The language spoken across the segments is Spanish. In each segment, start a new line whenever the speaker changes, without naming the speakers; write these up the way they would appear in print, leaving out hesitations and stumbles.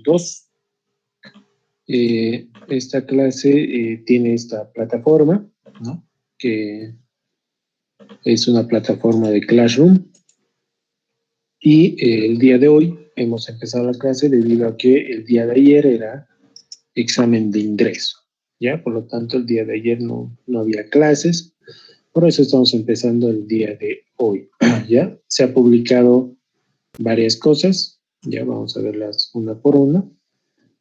2. Esta clase tiene esta plataforma, ¿no? Que es una plataforma de Classroom. Y el día de hoy hemos empezado la clase debido a que el día de ayer era examen de ingreso, ¿ya? Por lo tanto, el día de ayer no había clases. Por eso estamos empezando el día de hoy, ¿ya? Se ha publicado varias cosas, ya vamos a verlas una por una.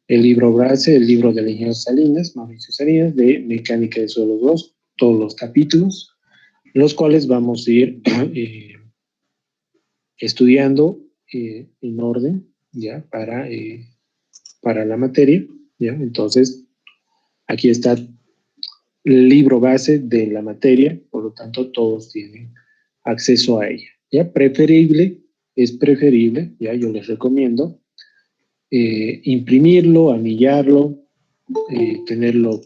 El libro base, el libro del ingeniero Salinas, Mauricio Salinas, de Mecánica de Suelos 2, todos los capítulos, los cuales vamos a ir estudiando en orden, ¿ya? Para la materia, ¿ya? Entonces, aquí está el libro base de la materia, por lo tanto, todos tienen acceso a ella, ¿ya? Es preferible, ¿ya? Yo les recomiendo imprimirlo, anillarlo, tenerlo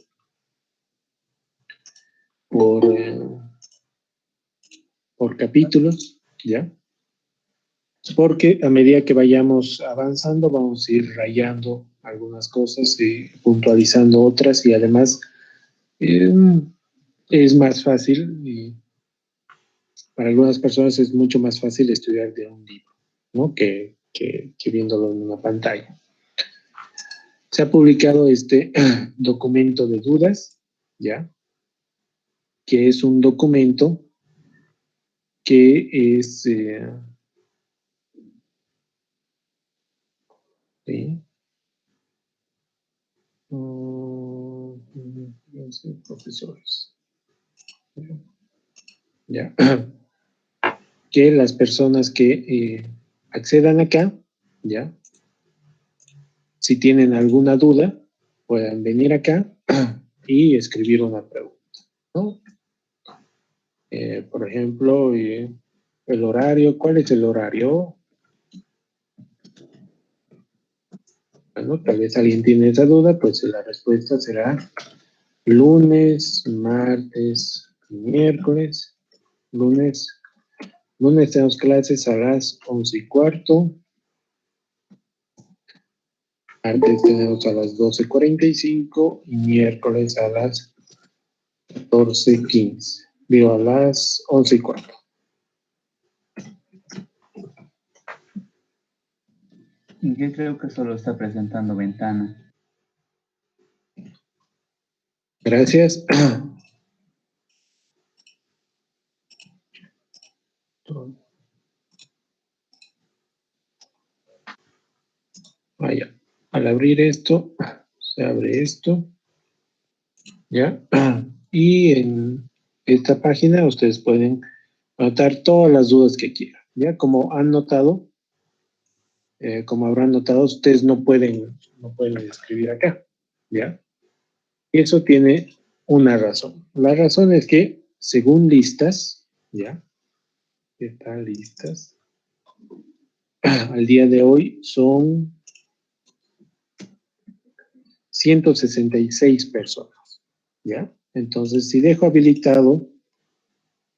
por capítulos, ¿ya? Porque a medida que vayamos avanzando vamos a ir rayando algunas cosas y puntualizando otras, y además es más fácil, y para algunas personas es mucho más fácil estudiar de un libro, ¿no? que viéndolo en una pantalla. Se ha publicado este documento de dudas, ¿ya? Que es un documento que es... ¿sí? Profesores. ¿Ya? Que las personas que accedan acá, ¿ya? Si tienen alguna duda, puedan venir acá y escribir una pregunta, ¿no? Por ejemplo, el horario, ¿cuál es el horario? Bueno, tal vez alguien tiene esa duda, pues la respuesta será lunes, martes, miércoles. Lunes tenemos clases a las 11:15. Martes tenemos a las 12:45 y miércoles a las 14:15. Digo, a las 11:15.
Yo creo que solo está presentando ventana.
Gracias. Vaya, al abrir esto, se abre esto, ¿ya? Y en esta página ustedes pueden anotar todas las dudas que quieran, ¿ya? Como han notado, como habrán notado, ustedes no pueden escribir acá, ¿ya? Y eso tiene una razón. La razón es que, según listas, ¿ya? Están listas. Al día de hoy son 166 personas, ¿ya? Entonces, si dejo habilitado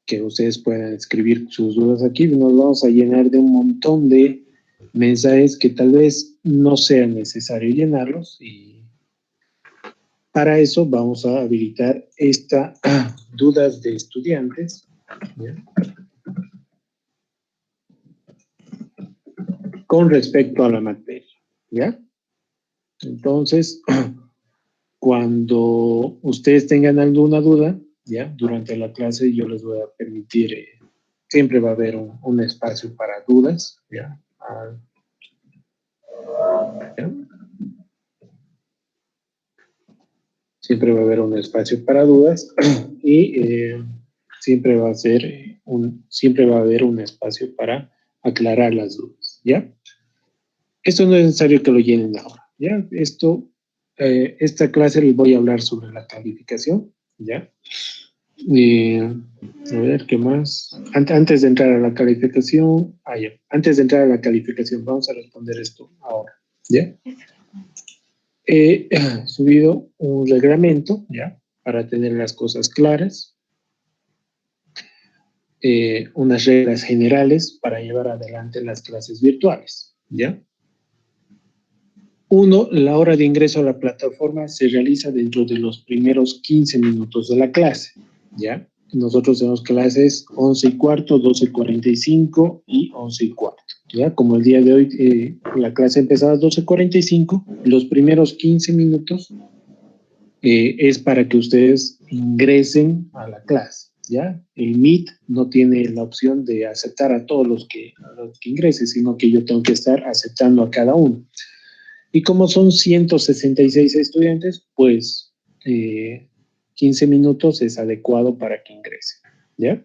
que ustedes puedan escribir sus dudas aquí, nos vamos a llenar de un montón de mensajes que tal vez no sea necesario llenarlos, y para eso vamos a habilitar esta dudas de estudiantes, ¿ya? Con respecto a la materia, ¿ya? Entonces, cuando ustedes tengan alguna duda, ¿ya? Durante la clase yo les voy a permitir, siempre va a haber un espacio para dudas, ¿ya? ¿Ya? Siempre va a haber un espacio para dudas y siempre va a haber un espacio para aclarar las dudas, ¿ya? Esto no es necesario que lo llenen ahora, ¿ya? Esta clase les voy a hablar sobre la calificación, ¿ya? A ver, ¿qué más? Antes de entrar a la calificación, ya. Antes de entrar a la calificación, vamos a responder esto ahora, ¿ya? He subido un reglamento, ¿ya? Para tener las cosas claras, unas reglas generales para llevar adelante las clases virtuales, ¿ya? Uno, la hora de ingreso a la plataforma se realiza dentro de los primeros 15 minutos de la clase, ¿ya? Nosotros tenemos clases 11:15, 12:45 y 11:15, ¿ya? Como el día de hoy la clase empezaba a 12:45, los primeros 15 minutos es para que ustedes ingresen a la clase, ¿ya? El Meet no tiene la opción de aceptar a todos los que ingresen, sino que yo tengo que estar aceptando a cada uno. Y como son 166 estudiantes, pues 15 minutos es adecuado para que ingresen, ¿ya?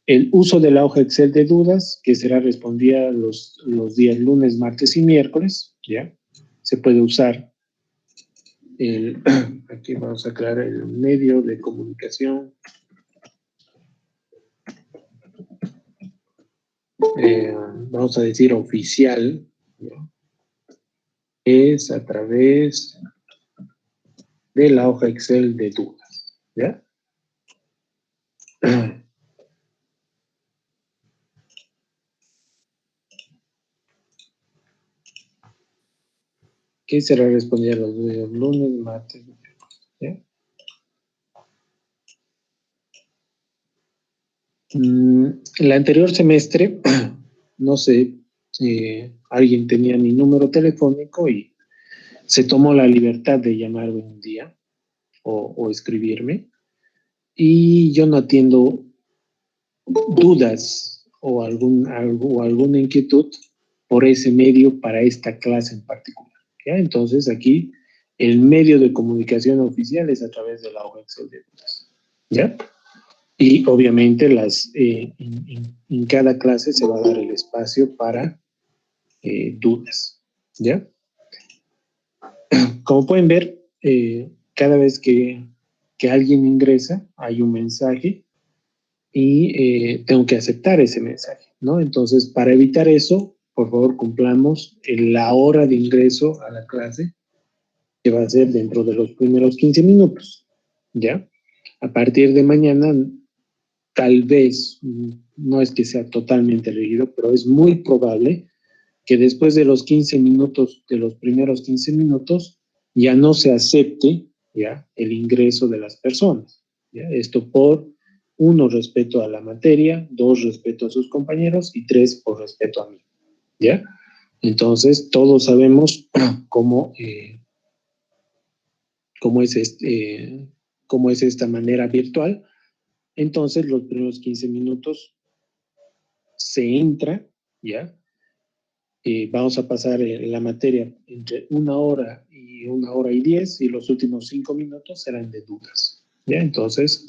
El uso de la hoja Excel de dudas, que será respondida los días lunes, martes y miércoles, ¿ya? Se puede usar aquí vamos a aclarar el medio de comunicación. Vamos a decir oficial, ¿ya? Es a través de la hoja Excel de dudas, ¿ya? ¿Qué será responder los días lunes, martes, ¿ya? El anterior semestre, no sé, alguien tenía mi número telefónico y se tomó la libertad de llamarme un día o escribirme, y yo no atiendo dudas o alguna inquietud por ese medio para esta clase en particular, ¿ya? Entonces aquí el medio de comunicación oficial es a través de la hoja Excel de dudas, ¿ya? Y obviamente en cada clase se va a dar el espacio para dudas, ¿ya? Como pueden ver, cada vez que alguien ingresa hay un mensaje y tengo que aceptar ese mensaje, ¿no? Entonces, para evitar eso, por favor, cumplamos la hora de ingreso a la clase, que va a ser dentro de los primeros 15 minutos, ¿ya? A partir de mañana, tal vez, no es que sea totalmente rígido, pero es muy probable que después de los 15 minutos, de los primeros 15 minutos, ya no se acepte, ¿ya?, el ingreso de las personas, ¿ya? Esto por, uno, respeto a la materia; dos, respeto a sus compañeros; y tres, por respeto a mí, ¿ya? Entonces, todos sabemos cómo es cómo es esta manera virtual. Entonces, los primeros 15 minutos se entra, ¿ya? Vamos a pasar la materia entre 1 hora y 1 hora y 10, y los últimos 5 minutos serán de dudas, ¿ya? Entonces,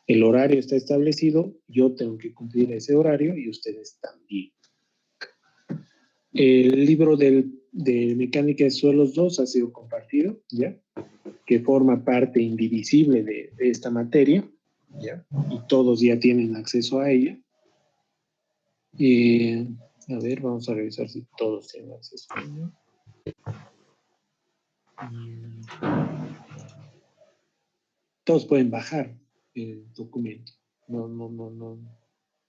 el horario está establecido, yo tengo que cumplir ese horario y ustedes también. El libro de Mecánica de Suelos 2 ha sido compartido, ¿ya?, que forma parte indivisible de esta materia, ¿ya? Y todos ya tienen acceso a ella. A ver, vamos a revisar si todos tienen acceso a ella. Todos pueden bajar el documento.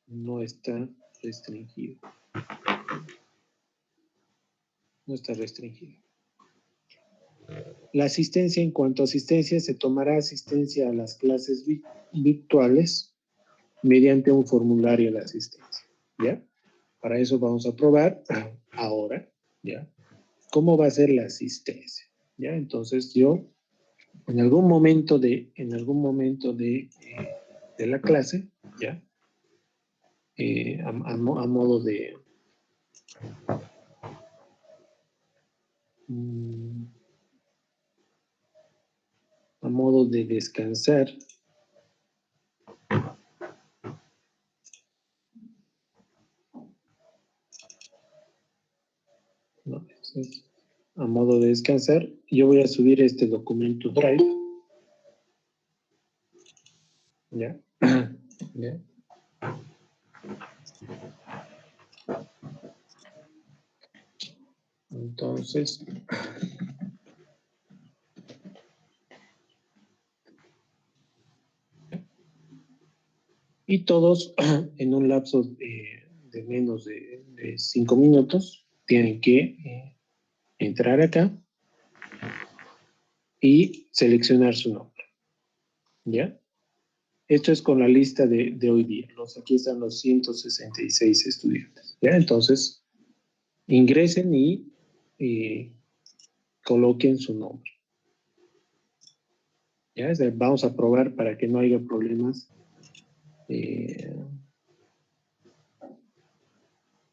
No está restringido. No está restringido. La asistencia, en cuanto a asistencia, se tomará asistencia a las clases virtuales mediante un formulario de asistencia, ¿ya? Para eso vamos a probar ahora, ¿ya?, cómo va a ser la asistencia, ¿ya? Entonces yo, en algún momento de la clase, ¿ya?, a modo de a modo de descansar, ¿no? Entonces, a modo de descansar, yo voy a subir este documento Drive, ¿ya? ¿Ya? Entonces, y todos en un lapso de menos de 5 minutos tienen que entrar acá y seleccionar su nombre. ¿Ya? Esto es con la lista de hoy día. Aquí están los 166 estudiantes. ¿Ya? Entonces, ingresen y coloquen su nombre. ¿Ya? Vamos a probar para que no haya problemas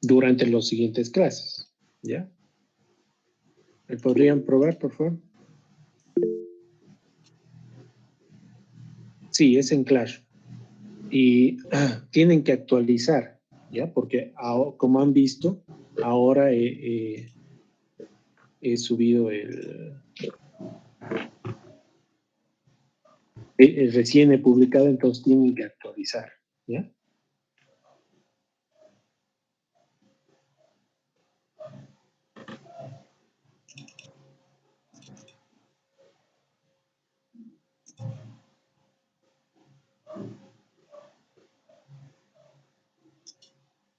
durante las siguientes clases. ¿Ya? ¿Me podrían probar, por favor? Sí, es en Clash. Y tienen que actualizar, ¿ya? Porque como han visto, ahora he subido recién he publicado, entonces tienen que actualizar, ¿ya?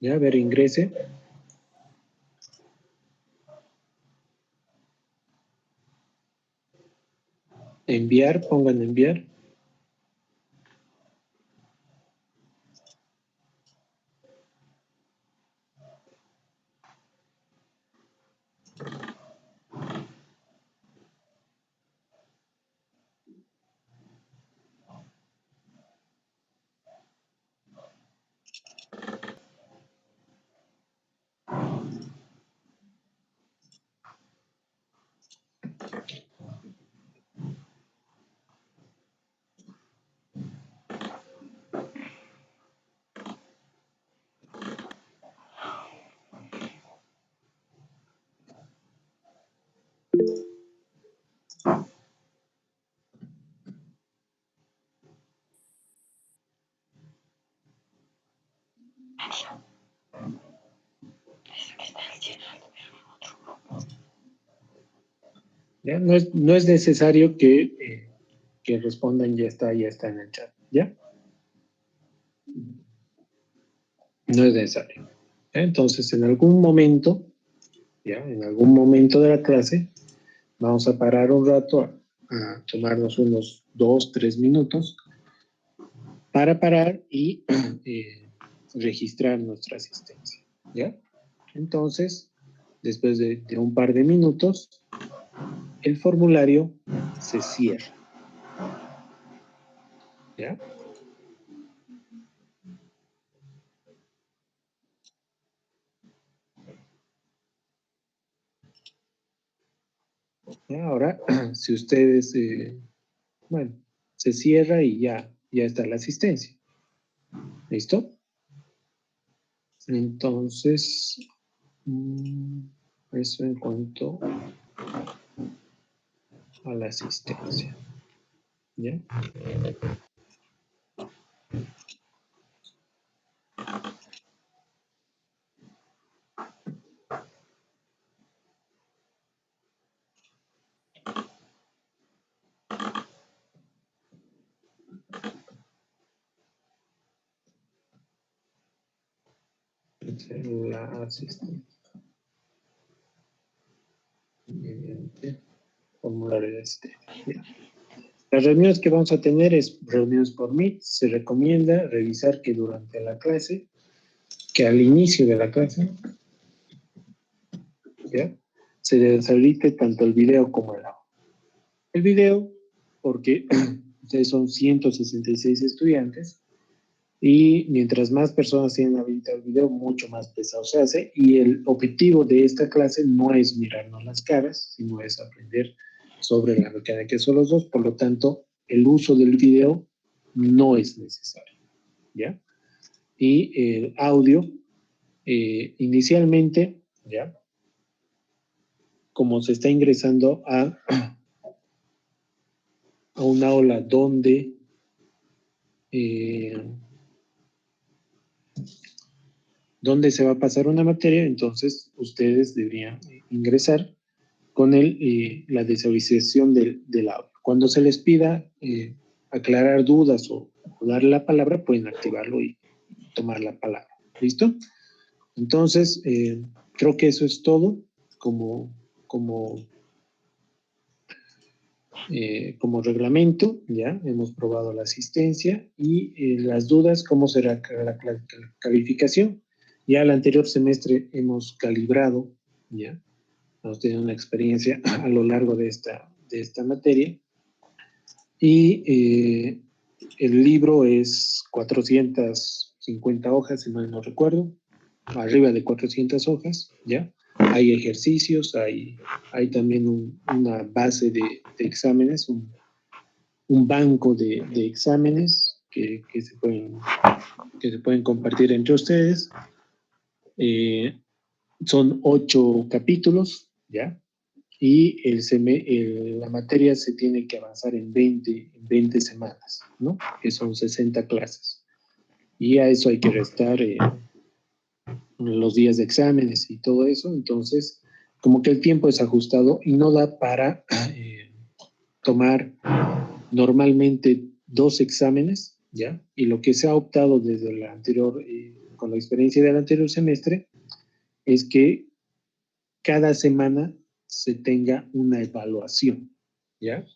Ya, a ver, ingrese. Enviar, pongan enviar. ¿Ya? No es necesario que respondan ya está en el chat, ¿ya? No es necesario. ¿Ya? Entonces, en algún momento, ¿ya? En algún momento de la clase, vamos a parar un rato a tomarnos unos 2, 3 minutos para parar y registrar nuestra asistencia, ¿ya? Entonces, después de un par de minutos, el formulario se cierra, ¿ya? Ahora, si ustedes, bueno, se cierra y ya está la asistencia. ¿Listo? Entonces, eso en cuanto a la asistencia. ¿Ya? La asistencia. Mediante formulario de asistencia. Las reuniones que vamos a tener es reuniones por Meet. Se recomienda revisar que durante la clase, que al inicio de la clase, ¿ya? Se deshabilite tanto el video como el audio. El video, porque ustedes son 166 estudiantes y mientras más personas tienen habilitado el video, mucho más pesado se hace, y el objetivo de esta clase no es mirarnos las caras, sino es aprender sobre la mecánica de los dos. Por lo tanto, el uso del video no es necesario, ¿ya? Y el audio, inicialmente, ¿ya? Como se está ingresando a una aula donde se va a pasar una materia, entonces ustedes deberían ingresar con la deshabilitación del audio. Cuando se les pida aclarar dudas o dar la palabra, pueden activarlo y tomar la palabra. ¿Listo? Entonces, creo que eso es todo. Como como reglamento, ya hemos probado la asistencia y las dudas, cómo será la calificación. Ya el anterior semestre hemos calibrado, ya hemos tenido una experiencia a lo largo de esta materia y el libro es 450 hojas, si mal no recuerdo, arriba de 400 hojas, ¿ya? Hay ejercicios, hay también una base de exámenes, un banco de exámenes que se pueden compartir entre ustedes. Son 8 capítulos, ¿ya? Y la materia se tiene que avanzar en 20 semanas, ¿no? Que son 60 clases. Y a eso hay que restar los días de exámenes y todo eso. Entonces, como que el tiempo es ajustado y no da para tomar normalmente 2 exámenes, ¿ya? Y lo que se ha optado desde la anterior, con la experiencia del anterior semestre, es que cada semana se tenga una evaluación, ¿ya?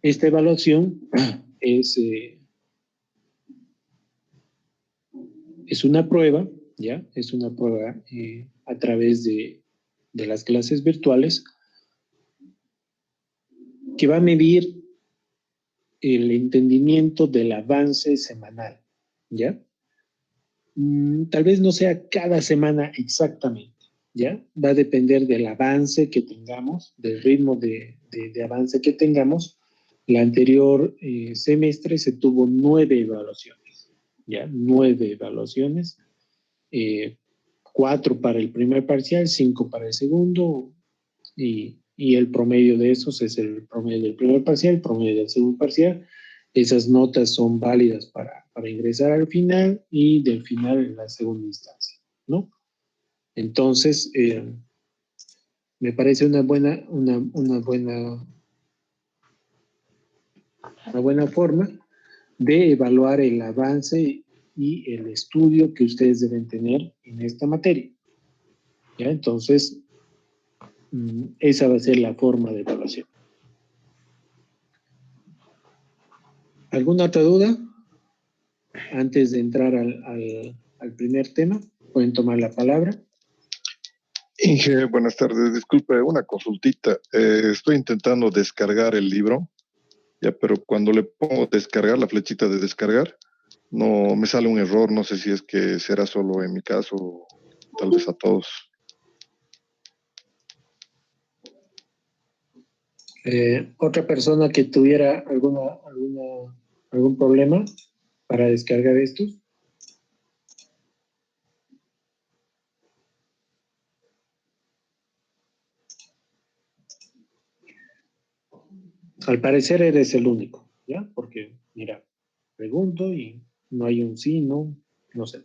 Esta evaluación es una prueba, ¿ya? Es una prueba a través de las clases virtuales que va a medir el entendimiento del avance semanal, ¿ya? Tal vez no sea cada semana exactamente, ¿ya? Va a depender del avance que tengamos, del ritmo de avance que tengamos. El anterior semestre se tuvo 9 evaluaciones, ¿ya? 9 evaluaciones, 4 para el primer parcial, 5 para el segundo, y el promedio de esos es el promedio del primer parcial, el promedio del segundo parcial. Esas notas son válidas para ingresar al final y del final en la segunda instancia, ¿no? Entonces, me parece una buena forma de evaluar el avance y el estudio que ustedes deben tener en esta materia, ¿ya? Entonces, esa va a ser la forma de evaluación. ¿Alguna otra duda? Antes de entrar al primer tema, pueden tomar la palabra.
Inge, buenas tardes. Disculpe, una consultita. Estoy intentando descargar el libro, ya, pero cuando le pongo descargar, la flechita de descargar, no me sale un error. No sé si es que será solo en mi caso, o tal vez a todos.
Otra persona que tuviera algún problema para descargar estos. Al parecer eres el único, ¿ya? Porque, mira, pregunto y no hay un sí, no sé.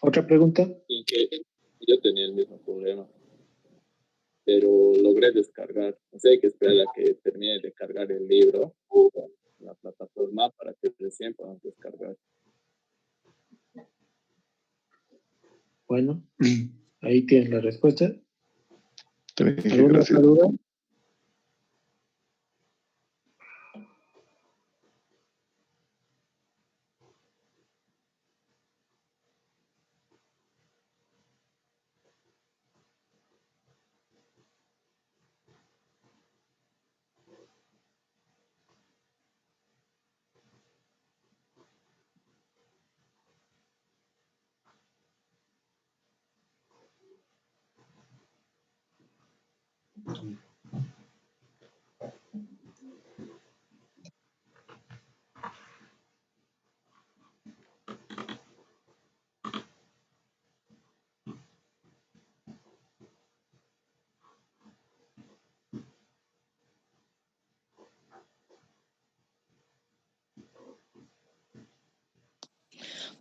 ¿Otra pregunta?
Y que yo tenía el mismo problema, pero logré descargar. O sea, hay que esperar a que termine de cargar el libro con la plataforma para que recién puedan descargar.
Bueno, ahí tienes la respuesta.
¿Alguna
otra duda?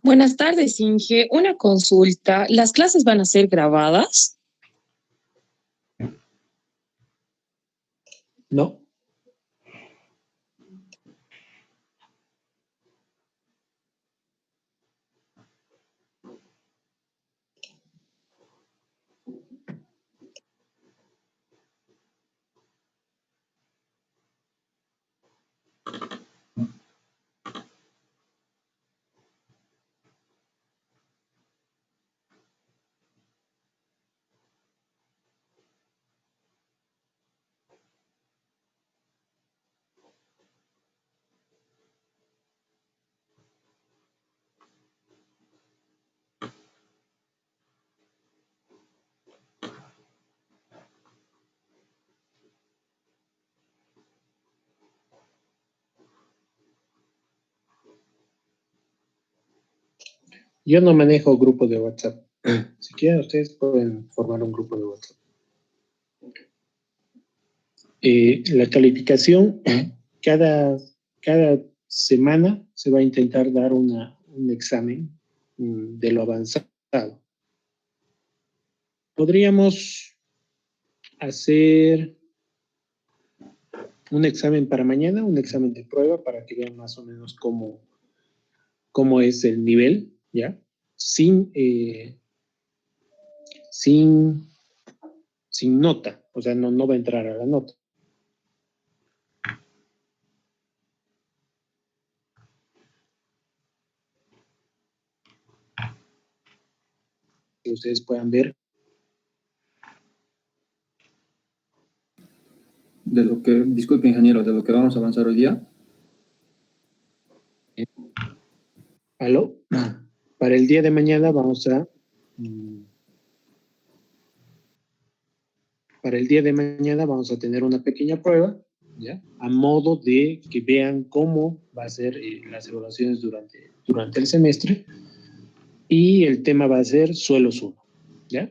Buenas tardes, Inge. Una consulta. ¿Las clases van a ser grabadas?
No. Yo no manejo grupo de WhatsApp. Si quieren, ustedes pueden formar un grupo de WhatsApp. La calificación, cada, cada semana se va a intentar dar un examen de lo avanzado. Podríamos hacer un examen para mañana, un examen de prueba para que vean más o menos cómo es el nivel, ¿ya? Sin nota, o sea, no va a entrar a la nota. Que ustedes puedan ver.
Disculpe, ingeniero, de lo que vamos a avanzar hoy día.
¿Aló? Para el día de mañana vamos a tener una pequeña prueba, ¿ya? A modo de que vean cómo va a ser las evaluaciones durante el semestre, y el tema va a ser suelos 1, ¿ya?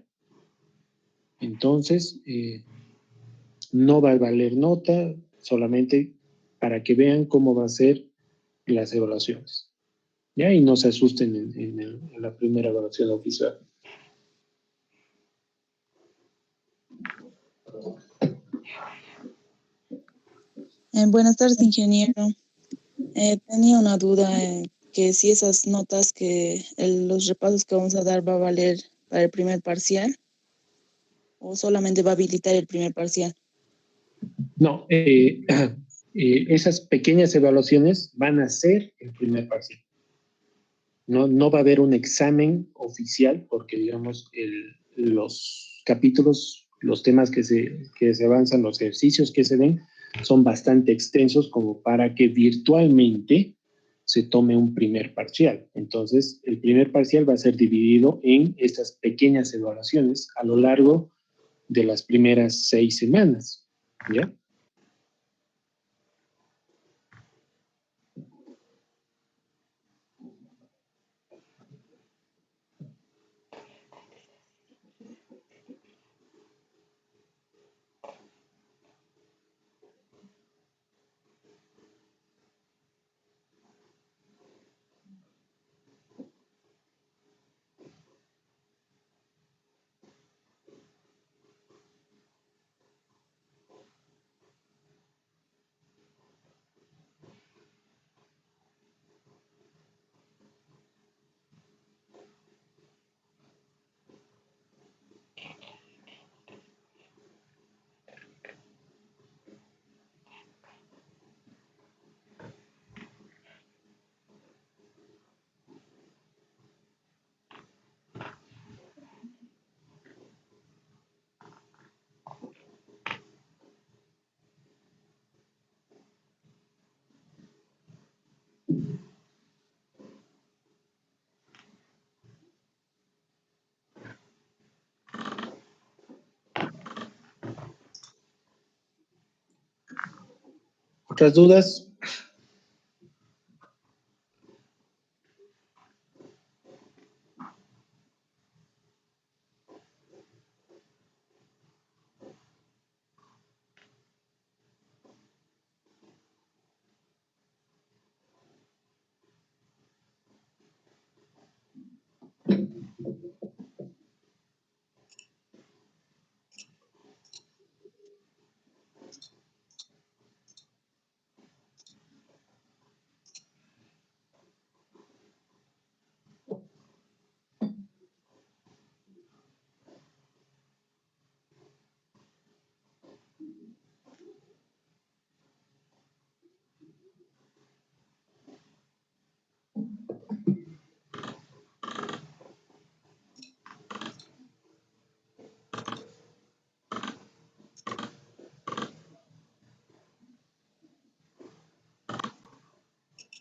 Entonces, no va a valer nota, solamente para que vean cómo va a ser las evaluaciones, ¿ya? Y no se asusten en la primera evaluación oficial.
Buenas tardes, ingeniero. Tenía una duda, que si esas notas los repasos que vamos a dar va a valer para el primer parcial o solamente va a habilitar el primer parcial.
No, esas pequeñas evaluaciones van a ser el primer parcial. No va a haber un examen oficial porque, digamos, los capítulos, los temas que se avanzan, los ejercicios que se ven, son bastante extensos como para que virtualmente se tome un primer parcial. Entonces, el primer parcial va a ser dividido en estas pequeñas evaluaciones a lo largo de las primeras 6 semanas, ¿ya? ¿Otras dudas?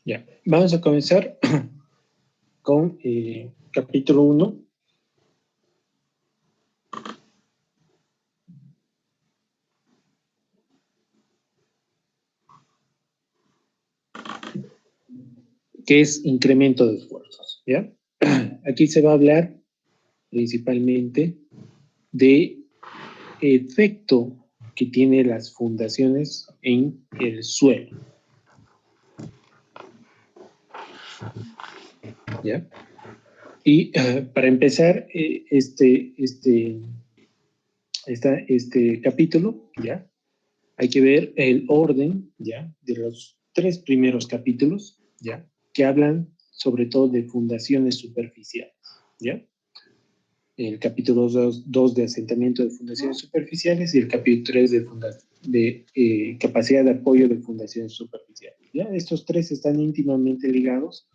Ya, vamos a comenzar con capítulo 1. Que es incremento de esfuerzos, ¿ya? aquí se va a hablar principalmente de efecto que tienen las fundaciones en el suelo. ¿Ya? Y para empezar este capítulo, ¿ya? Hay que ver el orden, ¿ya? De los 3 primeros capítulos, ¿ya? Que hablan sobre todo de fundaciones superficiales, ¿ya? El capítulo 2 de asentamiento de fundaciones superficiales y el capítulo 3 de capacidad de apoyo de fundaciones superficiales, ¿ya? Estos 3 están íntimamente ligados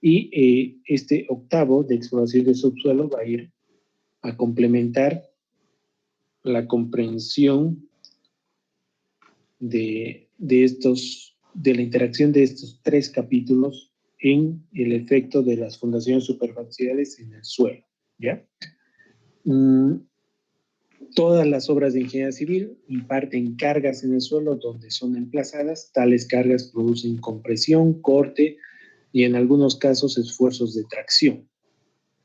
y este octavo de exploración de subsuelo va a ir a complementar la comprensión de la interacción de estos 3 capítulos en el efecto de las fundaciones superficiales en el suelo, ¿ya? Todas las obras de ingeniería civil imparten cargas en el suelo donde son emplazadas. Tales cargas producen compresión, corte y en algunos casos esfuerzos de tracción,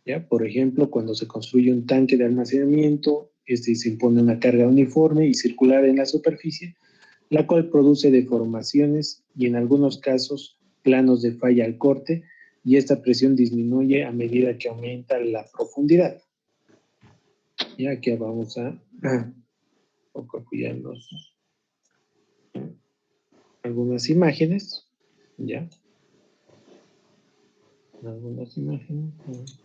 ¿ya? Por ejemplo, cuando se construye un tanque de almacenamiento, se impone una carga uniforme y circular en la superficie, la cual produce deformaciones y en algunos casos planos de falla al corte, y esta presión disminuye a medida que aumenta la profundidad. Ya que vamos a apoyarnos algunas imágenes, ya. Algunas imágenes.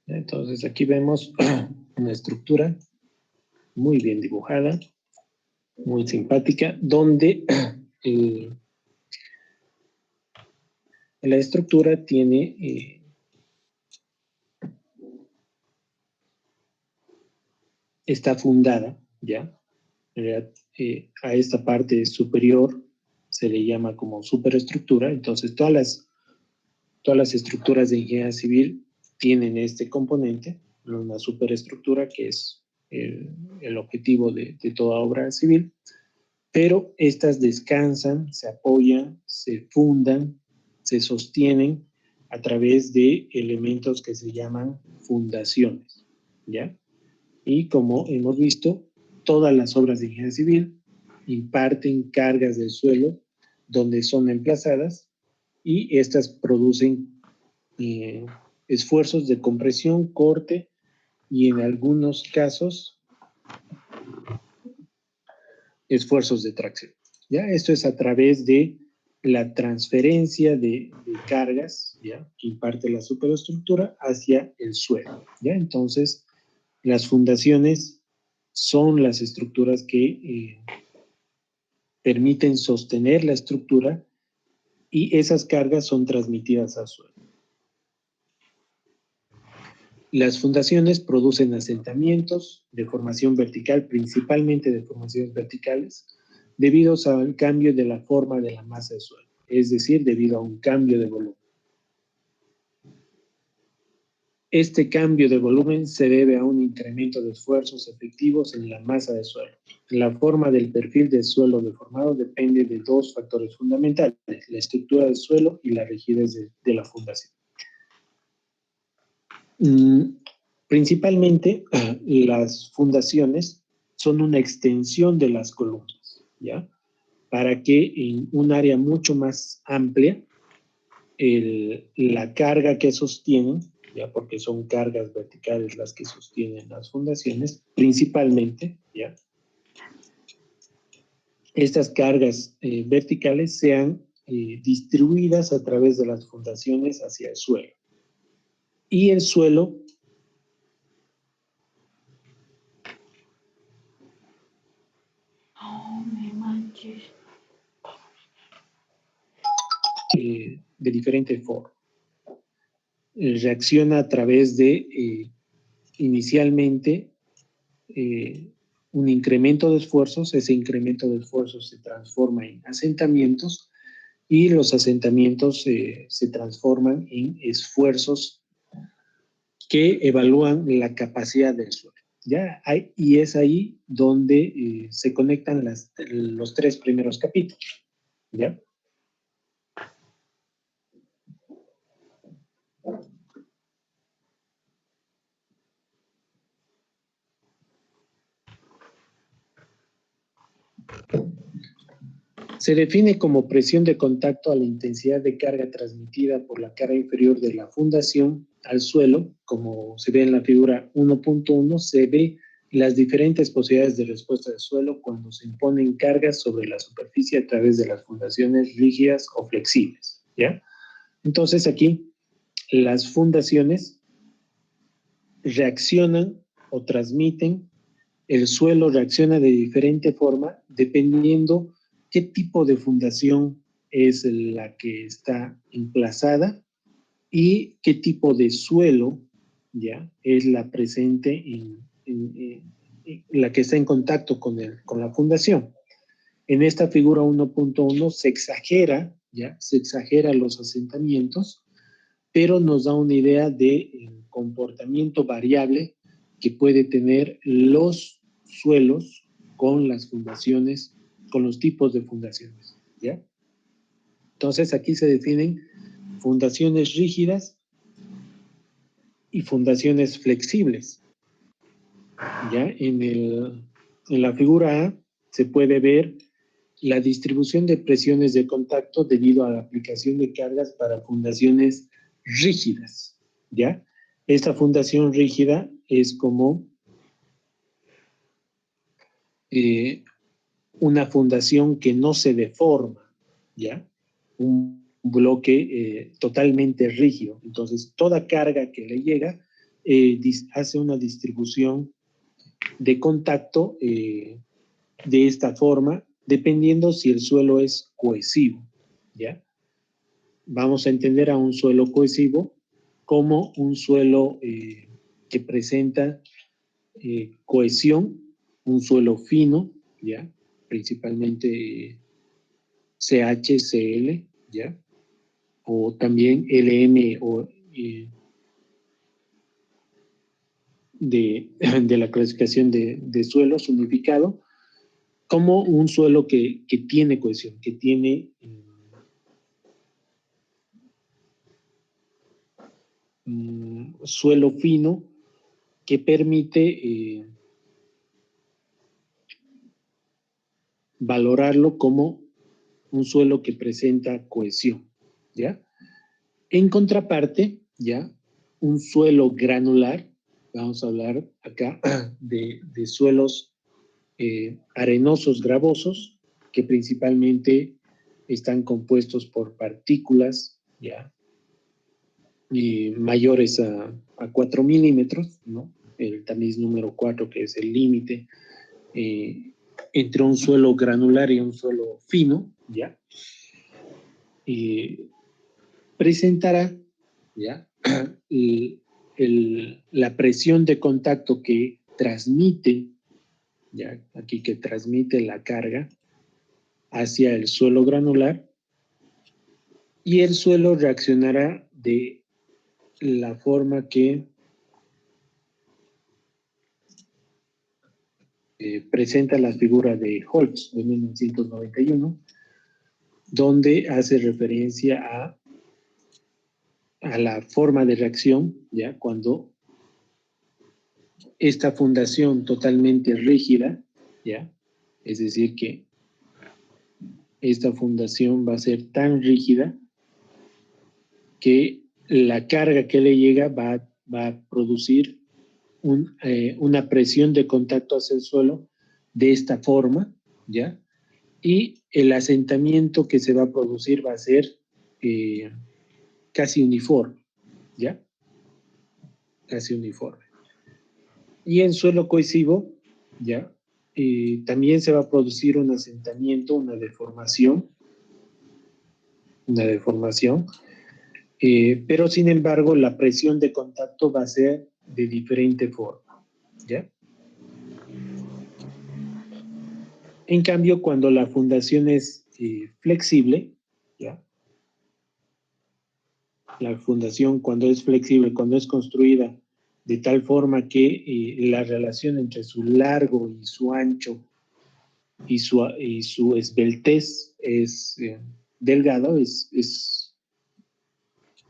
Entonces aquí vemos una estructura muy bien dibujada, muy simpática, donde la estructura tiene está fundada, ¿ya? A esta parte superior se le llama como superestructura. Entonces todas las estructuras de ingeniería civil tienen este componente, una superestructura que es el objetivo de toda obra civil, pero estas descansan, se apoyan, se fundan, se sostienen a través de elementos que se llaman fundaciones, ¿ya? Y como hemos visto, todas las obras de ingeniería civil imparten cargas del suelo donde son emplazadas y estas producen esfuerzos de compresión, corte y en algunos casos esfuerzos de tracción. ¿Ya? Esto es a través de la transferencia de cargas, ¿ya? Que imparte la superestructura hacia el suelo, ¿ya? Entonces, las fundaciones son las estructuras que permiten sostener la estructura y esas cargas son transmitidas al suelo. Las fundaciones producen asentamientos de formación vertical, principalmente de formaciones verticales, debido al cambio de la forma de la masa del suelo, es decir, debido a un cambio de volumen. Este cambio de volumen se debe a un incremento de esfuerzos efectivos en la masa del suelo. La forma del perfil del suelo deformado depende de 2 factores fundamentales, la estructura del suelo y la rigidez de la fundación. Principalmente, las fundaciones son una extensión de las columnas, ¿ya? Para que en un área mucho más amplia, la carga que sostienen, ¿ya? Porque son cargas verticales las que sostienen las fundaciones, principalmente, ¿ya? Estas cargas verticales sean distribuidas a través de las fundaciones hacia el suelo. Y el suelo de diferente forma. Reacciona a través de, inicialmente, un incremento de esfuerzos. Ese incremento de esfuerzos se transforma en asentamientos y los asentamientos se transforman en esfuerzos que evalúan la capacidad del suelo. ¿Ya? Y es ahí donde se conectan los tres primeros capítulos. ¿Ya? Se define como presión de contacto a la intensidad de carga transmitida por la cara inferior de la fundación al suelo. Como se ve en la figura 1.1, se ve las diferentes posibilidades de respuesta del suelo cuando se imponen cargas sobre la superficie a través de las fundaciones rígidas o flexibles. ¿Ya? Entonces aquí las fundaciones reaccionan o transmiten, el suelo reacciona de diferente forma dependiendo qué tipo de fundación es la que está emplazada y qué tipo de suelo, ¿ya?, es la presente en la que está en contacto con la fundación. En esta figura 1.1 se exagera, ¿ya?, se exagera los asentamientos, pero nos da una idea del comportamiento variable que puede tener los suelos con las fundaciones, con los tipos de fundaciones, ¿ya? Entonces aquí se definen fundaciones rígidas y fundaciones flexibles. ¿Ya? En la figura A se puede ver la distribución de presiones de contacto debido a la aplicación de cargas para fundaciones rígidas, ¿ya? Esta fundación rígida es como una fundación que no se deforma, ¿ya? Un bloque totalmente rígido. Entonces, toda carga que le llega hace una distribución de contacto de esta forma, dependiendo si el suelo es cohesivo, ¿ya? Vamos a entender a un suelo cohesivo como un suelo que presenta cohesión, un suelo fino, ¿ya? Principalmente CH, CL, ¿ya? O también LM o de la clasificación de suelos unificado, como un suelo que tiene cohesión, que tiene suelo fino que permite valorarlo como un suelo que presenta cohesión, ¿ya? En contraparte, ¿ya?, un suelo granular, vamos a hablar acá de suelos arenosos gravosos, que principalmente están compuestos por partículas, ¿ya?, mayores a 4 milímetros, ¿no? El tamiz número 4, que es el límite entre un suelo granular y un suelo fino, ¿ya? Presentará, ¿ya?, la presión de contacto que transmite, ¿ya?, aquí que transmite la carga hacia el suelo granular, y el suelo reaccionará de la forma que presenta la figura de Holtz de 1991, donde hace referencia a la forma de reacción, ¿ya?, cuando esta fundación totalmente rígida, ¿ya?, es decir, que esta fundación va a ser tan rígida que la carga que le llega va a producir una presión de contacto hacia el suelo de esta forma, ¿ya? Y el asentamiento que se va a producir va a ser casi uniforme, ¿ya? Casi uniforme. Y en suelo cohesivo, ¿ya?, también se va a producir un asentamiento, una deformación una deformación, pero sin embargo la presión de contacto va a ser de diferente forma, ¿ya? En cambio, cuando la fundación es flexible, ¿ya? La fundación cuando es flexible, cuando es construida de tal forma que la relación entre su largo y su ancho y su esbeltez es delgado,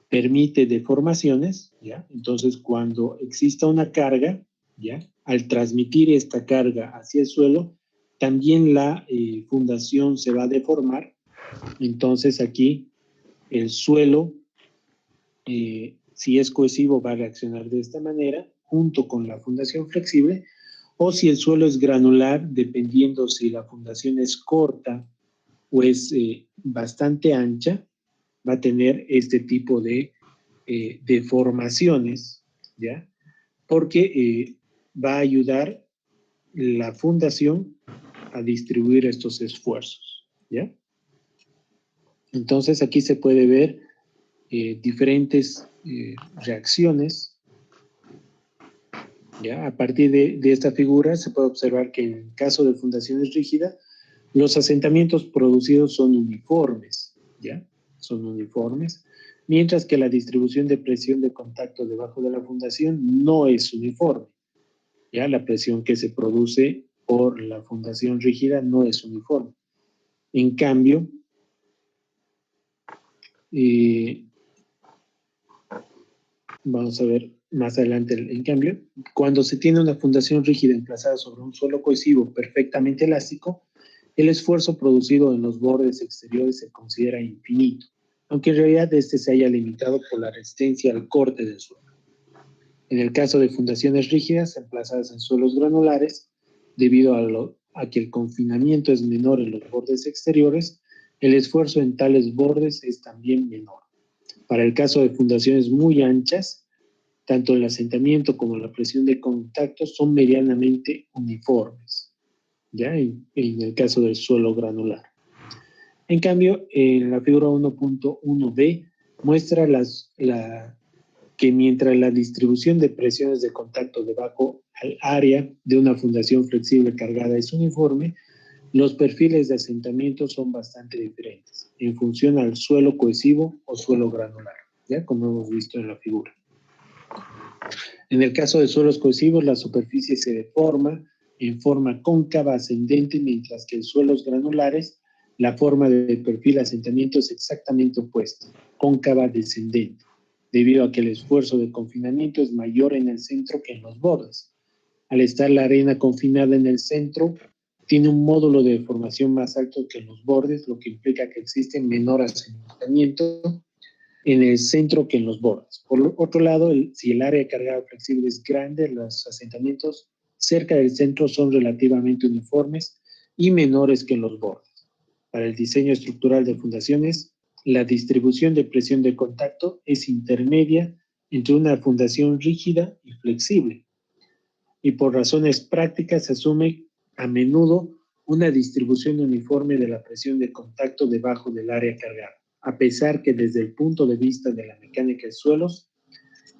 permite deformaciones, ¿ya? Entonces, cuando exista una carga, ¿ya? Al transmitir esta carga hacia el suelo, también la fundación se va a deformar. Entonces, aquí el suelo, si es cohesivo, va a reaccionar de esta manera, junto con la fundación flexible, o si el suelo es granular, dependiendo si la fundación es corta o es bastante ancha, va a tener este tipo de deformaciones, ¿ya? Porque va a ayudar la fundación a distribuir estos esfuerzos, ¿ya? Entonces aquí se puede ver diferentes reacciones, ¿ya? A partir de esta figura se puede observar que en el caso de fundaciones rígidas, los asentamientos producidos son uniformes, ¿ya? Son uniformes, mientras que la distribución de presión de contacto debajo de la fundación no es uniforme, ¿ya? La presión que se produce por la fundación rígida no es uniforme. En cambio, vamos a ver más adelante, en cambio, cuando se tiene una fundación rígida emplazada sobre un suelo cohesivo perfectamente elástico, el esfuerzo producido en los bordes exteriores se considera infinito, aunque en realidad este se haya limitado por la resistencia al corte del suelo. En el caso de fundaciones rígidas emplazadas en suelos granulares, debido a que el confinamiento es menor en los bordes exteriores, el esfuerzo en tales bordes es también menor. Para el caso de fundaciones muy anchas, tanto el asentamiento como la presión de contacto son medianamente uniformes, ¿ya? En el caso del suelo granular. En cambio, en la figura 1.1b muestra que mientras la distribución de presiones de contacto debajo al área de una fundación flexible cargada es uniforme, los perfiles de asentamiento son bastante diferentes en función al suelo cohesivo o suelo granular, ¿ya? Como hemos visto en la figura. En el caso de suelos cohesivos, la superficie se deforma en forma cóncava ascendente, mientras que en suelos granulares, la forma del perfil de asentamiento es exactamente opuesta, cóncava descendente, debido a que el esfuerzo de confinamiento es mayor en el centro que en los bordes. Al estar la arena confinada en el centro, tiene un módulo de deformación más alto que en los bordes, lo que implica que existe menor asentamiento en el centro que en los bordes. Por otro lado, si el área de carga flexible es grande, los asentamientos cerca del centro son relativamente uniformes y menores que en los bordes. Para el diseño estructural de fundaciones, la distribución de presión de contacto es intermedia entre una fundación rígida y flexible. Y por razones prácticas se asume a menudo una distribución uniforme de la presión de contacto debajo del área cargada, a pesar que desde el punto de vista de la mecánica de suelos,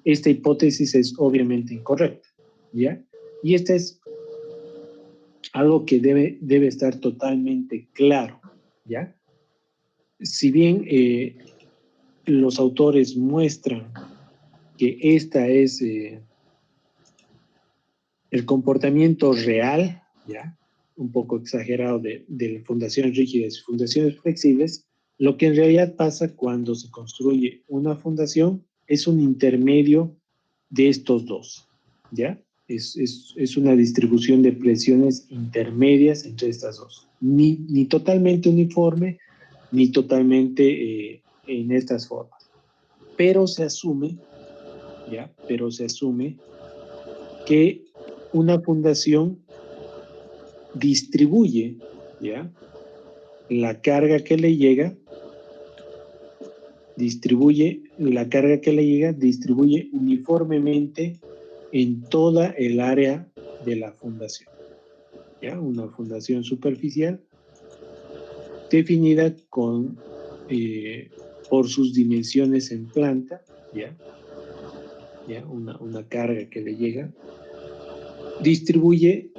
esta hipótesis es obviamente incorrecta, ¿ya? Y este es algo que debe estar totalmente claro, ¿ya? Si bien los autores muestran que esta es el comportamiento real, ¿ya? Un poco exagerado de fundaciones rígidas y fundaciones flexibles, lo que en realidad pasa cuando se construye una fundación es un intermedio de estos dos, ¿ya? Es una distribución de presiones intermedias entre estas dos. Ni totalmente uniforme, ni totalmente en estas formas. Pero se asume, ¿ya? Pero se asume que una fundación distribuye, ¿ya? La carga que le llega, distribuye uniformemente en toda el área de la fundación, ¿ya? Una fundación superficial definida con por sus dimensiones en planta, ¿ya? Una carga que le llega, distribuye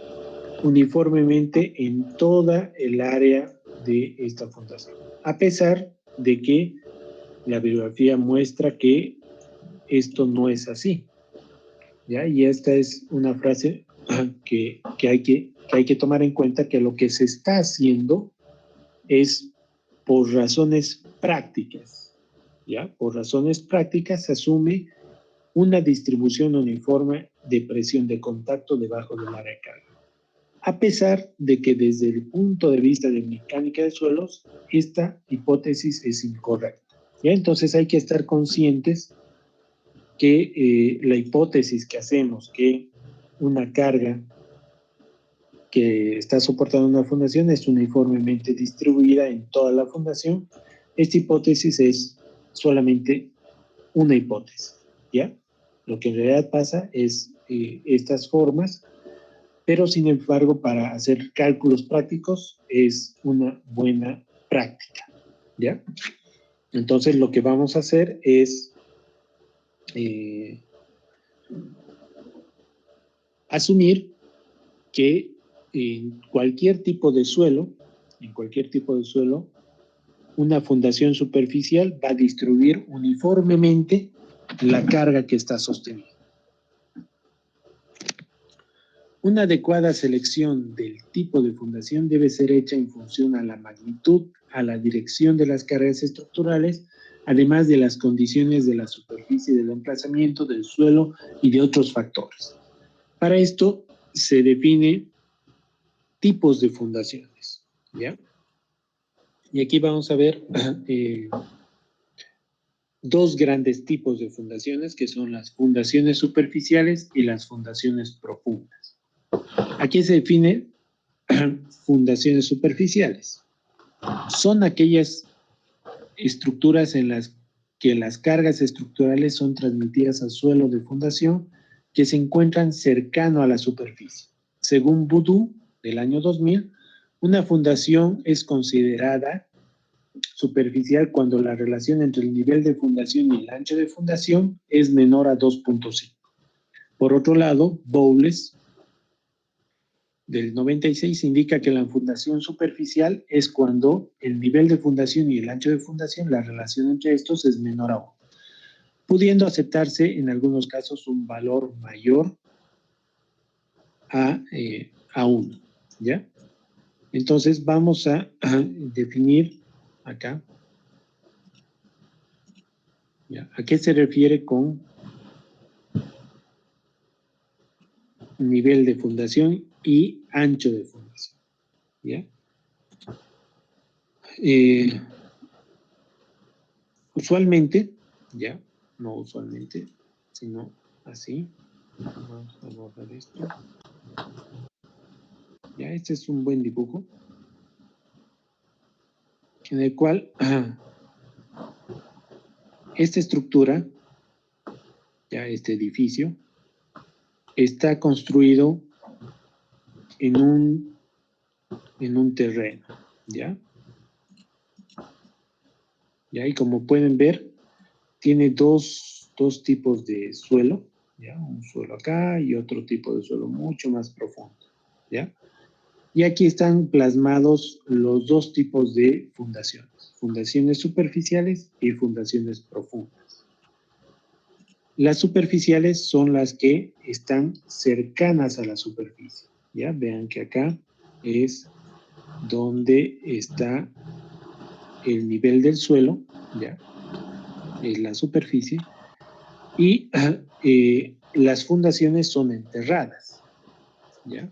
uniformemente en toda el área de esta fundación, a pesar de que la bibliografía muestra que esto no es así, ¿ya? Y esta es una frase que hay que tomar en cuenta, que lo que se está haciendo es por razones prácticas, ¿ya? Por razones prácticas se asume una distribución uniforme de presión de contacto debajo del área de carga, a pesar de que desde el punto de vista de mecánica de suelos, esta hipótesis es incorrecta, ¿ya? Entonces hay que estar conscientes que la hipótesis que hacemos, que una carga que está soportando una fundación es uniformemente distribuida en toda la fundación, esta hipótesis es solamente una hipótesis, ¿ya? Lo que en realidad pasa es estas formas, pero sin embargo para hacer cálculos prácticos es una buena práctica, ¿ya? Entonces lo que vamos a hacer es asumir que en cualquier tipo de suelo, una fundación superficial va a distribuir uniformemente la carga que está sostenida. Una adecuada selección del tipo de fundación debe ser hecha en función a la magnitud, a la dirección de las cargas estructurales, además de las condiciones de la superficie del emplazamiento del suelo y de otros factores. Para esto se define tipos de fundaciones, ¿ya? Y aquí vamos a ver dos grandes tipos de fundaciones, que son las fundaciones superficiales y las fundaciones profundas. Aquí se define fundaciones superficiales. Son aquellas estructuras en las que las cargas estructurales son transmitidas al suelo de fundación que se encuentran cercano a la superficie. Según Boudou, del año 2000, una fundación es considerada superficial cuando la relación entre el nivel de fundación y el ancho de fundación es menor a 2.5. Por otro lado, Bowles, del 96, indica que la fundación superficial es cuando el nivel de fundación y el ancho de fundación, la relación entre estos es menor a 1, pudiendo aceptarse en algunos casos un valor mayor a 1, ¿ya? Entonces vamos a definir acá, ¿ya? ¿A qué se refiere con nivel de fundación y ancho de fundación? ¿Ya? Usualmente, ¿ya? No usualmente, sino así. Vamos a borrar esto. Ya, este es un buen dibujo, en el cual esta estructura, ya este edificio, está construido en un terreno, ¿ya? ¿Ya? Y como pueden ver, tiene dos tipos de suelo, ¿ya? Un suelo acá y otro tipo de suelo mucho más profundo, ¿ya? Y aquí están plasmados los dos tipos de fundaciones, fundaciones superficiales y fundaciones profundas. Las superficiales son las que están cercanas a la superficie, ¿ya? Vean que acá es donde está el nivel del suelo, ¿ya? Es la superficie, y las fundaciones son enterradas, ¿ya?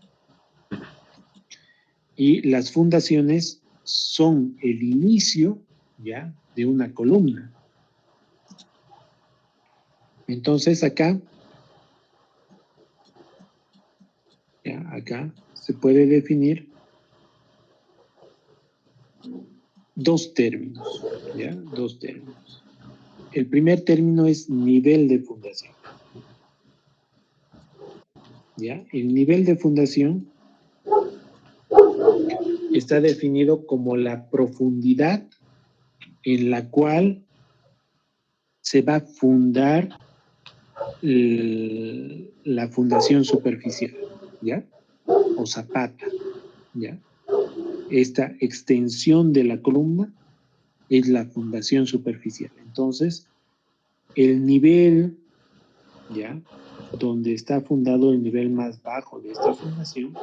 Y las fundaciones son el inicio, ¿ya? De una columna. Entonces acá, ¿ya? Acá se puede definir dos términos, ¿ya? Dos términos. El primer término es nivel de fundación, ¿ya? El nivel de fundación está definido como la profundidad en la cual se va a fundar la fundación superficial, ¿ya? O zapata, ¿ya? Esta extensión de la columna es la fundación superficial. Entonces, el nivel, ¿ya? Donde está fundado el nivel más bajo de esta fundación,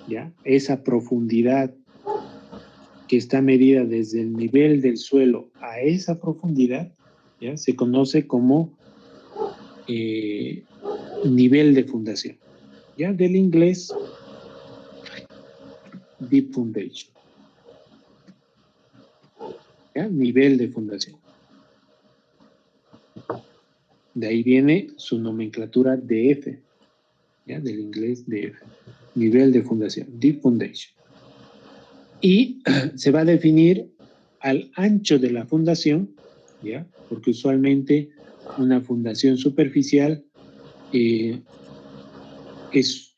¿ya? Esa profundidad que está medida desde el nivel del suelo a esa profundidad, ¿ya? Se conoce como nivel de fundación, ¿ya? Del inglés Deep Foundation, ¿ya? Nivel de fundación. De ahí viene su nomenclatura DF, ¿ya? Del inglés DF, nivel de fundación, Deep Foundation. Y se va a definir al ancho de la fundación, ¿ya? Porque usualmente una fundación superficial es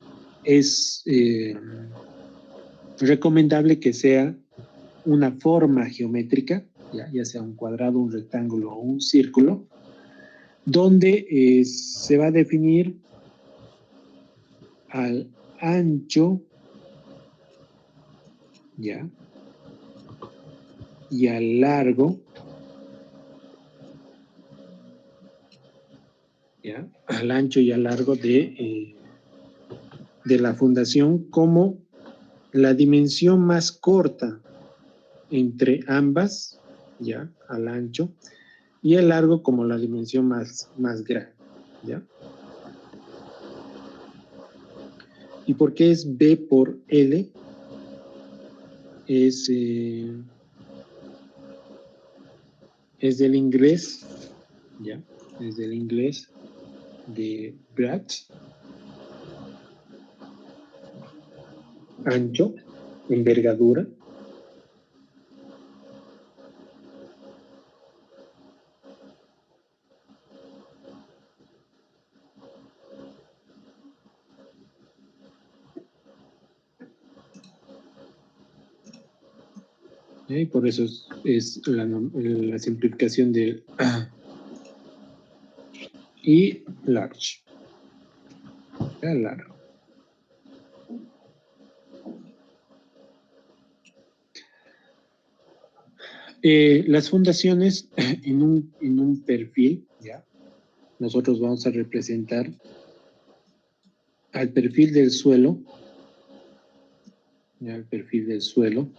recomendable que sea una forma geométrica, ya sea un cuadrado, un rectángulo o un círculo, donde se va a definir al ancho, ¿ya? Y al largo, ¿ya? Al ancho y al largo de la fundación como la dimensión más corta entre ambas, ¿ya? Al ancho, y el largo como la dimensión más grande, ¿ya? ¿Y por qué es B por L? Es del inglés, ¿ya? Es del inglés de breadth, ancho, envergadura. Por eso es la simplificación de y large, ¿ya? Largo. Las fundaciones en un perfil, ¿ya? Nosotros vamos a representar al perfil del suelo, ¿ya? El perfil del suelo,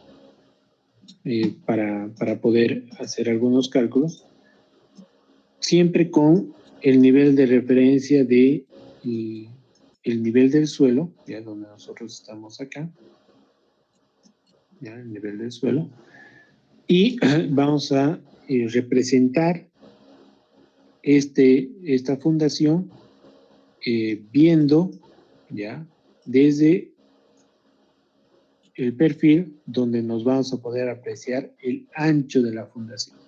para poder hacer algunos cálculos, siempre con el nivel de referencia de el nivel del suelo, ya donde nosotros estamos acá, ya el nivel del suelo, y vamos a representar esta fundación viendo, ya, desde el perfil donde nos vamos a poder apreciar el ancho de la fundación.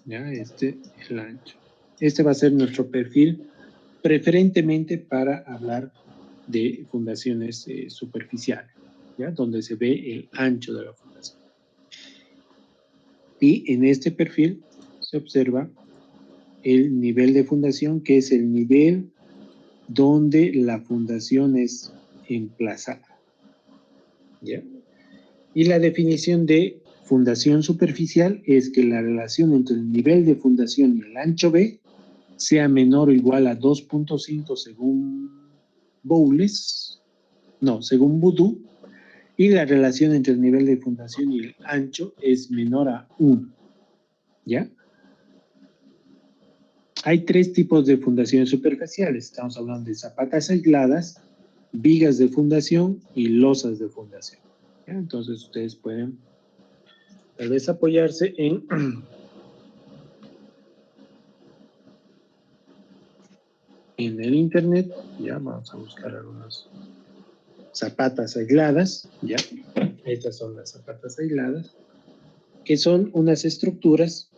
Ya, el ancho. Este va a ser nuestro perfil, preferentemente para hablar de fundaciones superficiales, ¿ya? Donde se ve el ancho de la fundación. Y en este perfil se observa el nivel de fundación, que es el nivel donde la fundación es emplazada, ¿ya? Y la definición de fundación superficial es que la relación entre el nivel de fundación y el ancho B sea menor o igual a 2.5 según Bowles, según Boudou, y la relación entre el nivel de fundación y el ancho es menor a 1, ¿ya? Hay 3 tipos de fundaciones superficiales. Estamos hablando de zapatas aisladas, vigas de fundación y losas de fundación, ¿ya? Entonces ustedes pueden tal vez apoyarse en el internet, ya vamos a buscar algunas zapatas aisladas, ya, estas son las zapatas aisladas, que son unas estructuras,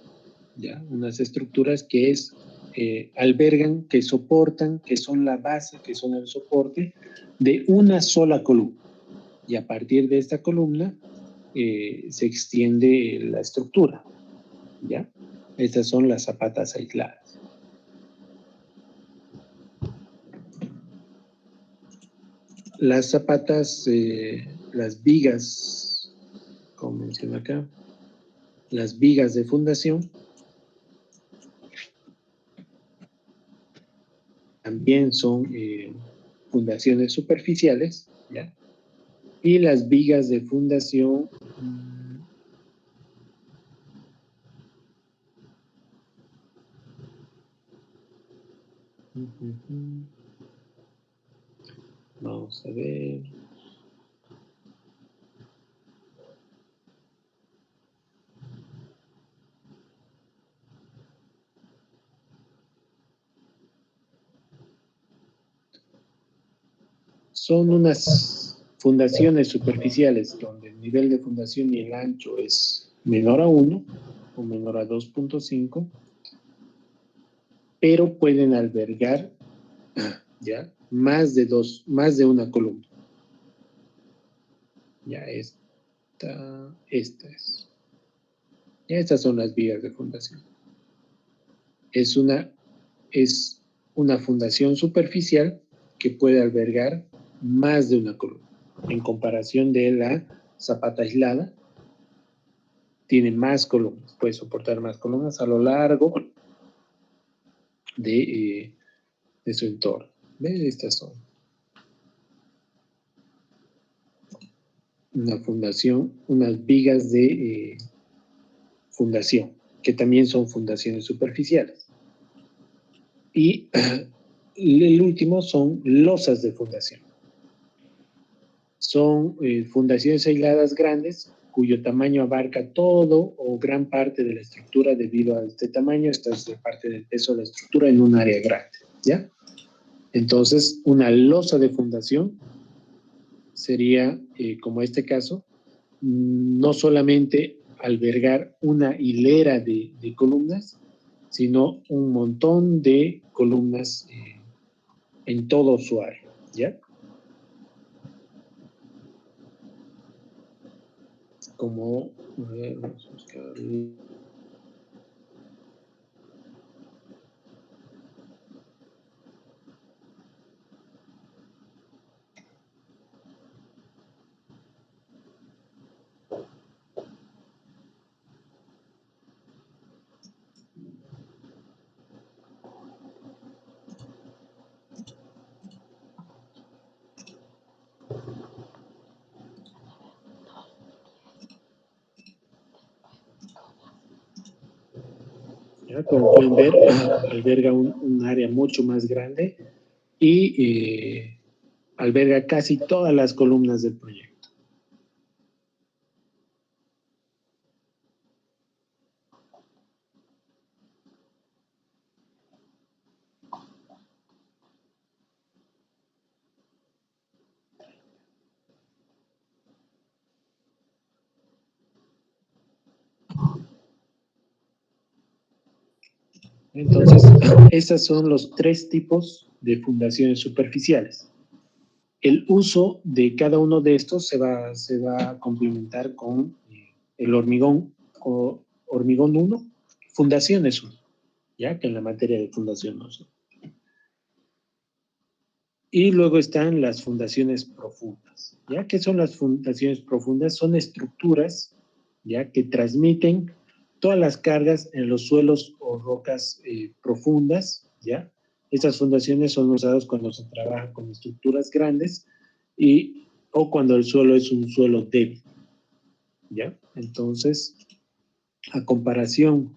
ya, unas estructuras que es albergan, que soportan, que son la base, que son el soporte de una sola columna. Y a partir de esta columna se extiende la estructura, ¿ya? Estas son las zapatas aisladas. Las zapatas, las vigas, como menciona acá, las vigas de fundación, también son fundaciones superficiales, ¿ya? Y las vigas de fundación vamos a ver. Son unas fundaciones superficiales donde el nivel de fundación y el ancho es menor a 1 o menor a 2.5, pero pueden albergar ya más de una columna. Ya esta es. Ya estas son las vigas de fundación. Es una fundación superficial que puede albergar más de una columna. En comparación de la zapata aislada, tiene más columnas, puede soportar más columnas a lo largo de su entorno. ¿Ves? Estas son una fundación, unas vigas de fundación, que también son fundaciones superficiales. Y el último son losas de fundación. Son fundaciones aisladas grandes cuyo tamaño abarca todo o gran parte de la estructura debido a este tamaño. Esta es la parte del peso de la estructura en un área grande, ¿ya? Entonces, una losa de fundación sería, como este caso, no solamente albergar una hilera de columnas, sino un montón de columnas en todo su área, ¿ya? Como, a ver, vamos a buscar. ¿Ya? Como pueden ver, alberga un área mucho más grande y alberga casi todas las columnas del proyecto. Entonces, estos son los 3 tipos de fundaciones superficiales. El uso de cada uno de estos se va a complementar con el hormigón o hormigón 1, fundaciones 1, ya que en la materia de fundación no son. Y luego están las fundaciones profundas. ¿Ya? ¿Qué son las fundaciones profundas? Son estructuras, ¿ya?, que transmiten todas las cargas en los suelos o rocas profundas, ¿ya? Estas fundaciones son usadas cuando se trabaja con estructuras grandes o cuando el suelo es un suelo débil, ¿ya? Entonces, a comparación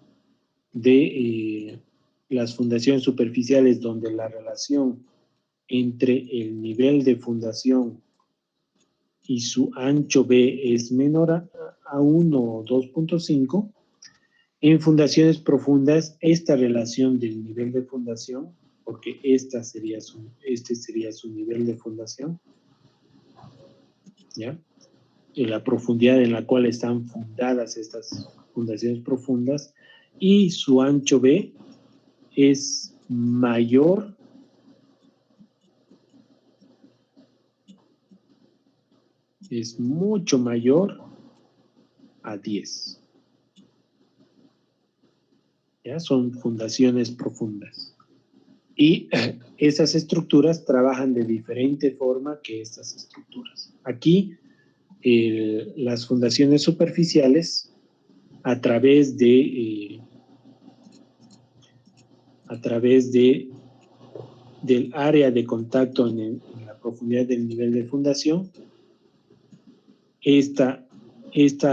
de las fundaciones superficiales donde la relación entre el nivel de fundación y su ancho B es menor a 1 o 2.5, en fundaciones profundas, esta relación del nivel de fundación, porque este sería su nivel de fundación, ¿ya? Y la profundidad en la cual están fundadas estas fundaciones profundas, y su ancho B es mayor mucho mayor a 10. ¿Ya? Son fundaciones profundas. Y esas estructuras trabajan de diferente forma que estas estructuras. Aquí, las fundaciones superficiales, a través del área de contacto en la profundidad del nivel de fundación, esta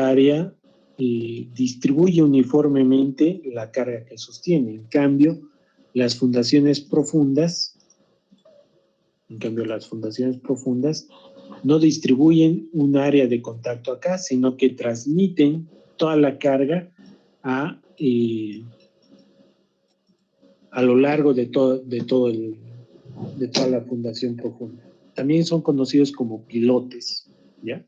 área distribuye uniformemente la carga que sostiene. En cambio, las fundaciones profundas no distribuyen un área de contacto acá, sino que transmiten toda la carga a lo largo de toda la fundación profunda. También son conocidos como pilotes, ¿ya?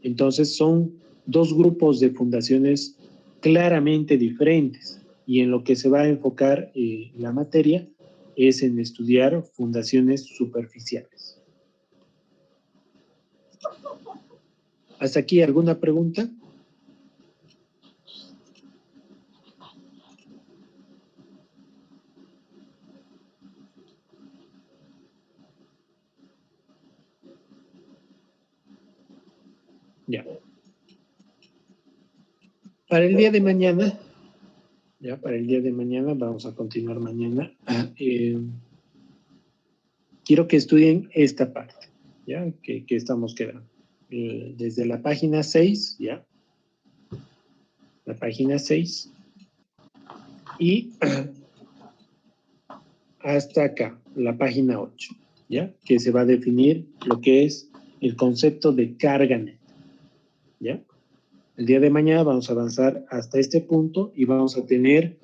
Entonces son dos grupos de fundaciones claramente diferentes, y en lo que se va a enfocar la materia es en estudiar fundaciones superficiales. ¿Hasta aquí alguna pregunta? Ya. Para el día de mañana, vamos a continuar mañana. Quiero que estudien esta parte, ¿ya? Que estamos quedando. Desde la página 6, ¿ya? La página 6. Y hasta acá, la página 8, ¿ya? Que se va a definir lo que es el concepto de carga neta, ¿ya? El día de mañana vamos a avanzar hasta este punto y vamos a tener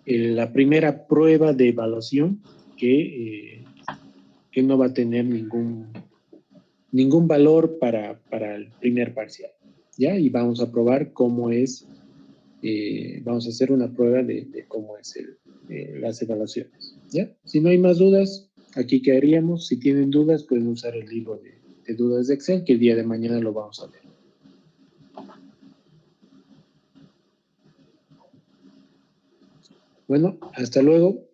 la primera prueba de evaluación que no va a tener ningún valor para el primer parcial, ¿ya? Y vamos a probar cómo es, vamos a hacer una prueba de cómo es las evaluaciones, ¿ya? Si no hay más dudas, aquí quedaríamos. Si tienen dudas, pueden usar el libro de dudas de Excel, que el día de mañana lo vamos a ver. Bueno, hasta luego.